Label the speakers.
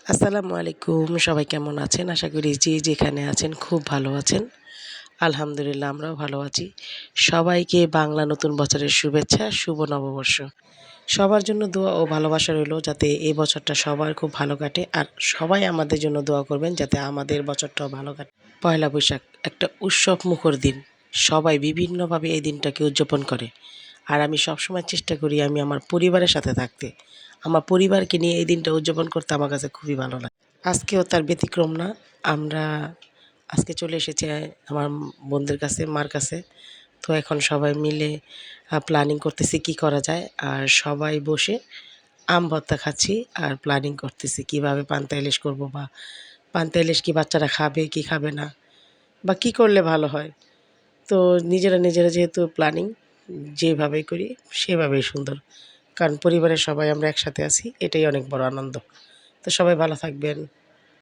Speaker 1: আসসালামু আলাইকুম। সবাই কেমন আছেন? আশা করি যে যেখানে আছেন খুব ভালো আছেন। আলহামদুলিল্লাহ আমরাও ভালো আছি। সবাইকে বাংলা নতুন বছরের শুভেচ্ছা, শুভ নববর্ষ। সবার জন্য দোয়া ও ভালোবাসা রইলো যাতে এই বছরটা সবার খুব ভালো কাটে। আর সবাই আমাদের জন্য দোয়া করবেন যাতে আমাদের বছরটাও ভালো কাটে। পহেলা বৈশাখ একটা উৎসবমুখর দিন। সবাই বিভিন্নভাবে এই দিনটাকে উদযাপন করে। আর আমি সবসময় চেষ্টা করি আমি আমার পরিবারের সাথে থাকতে। আমার পরিবারকে নিয়ে এই দিনটা উদযাপন করতে আমার কাছে খুবই ভালো লাগে। আজকেও তার ব্যতিক্রম না। আমরা আজকে চলে এসেছি আমার বোনদের কাছে, মার কাছে। তো এখন সবাই মিলে প্ল্যানিং করতেছি কি করা যায়। আর সবাই বসে আম ভর্তা খাচ্ছি আর প্ল্যানিং করতেছি কিভাবে পান্তা ইলিশ করব বা পান্তা ইলিশ কি বাচ্চারা খাবে কি খাবে না বা কি করলে ভালো হয়। তো নিজেরা যেহেতু প্ল্যানিং যেভাবেই করি সেভাবেই সুন্দর। কারণ পরিবারের সবাই আমরা একসাথে আছি এটাই অনেক বড় আনন্দ। তো সবাই ভালো থাকবেন।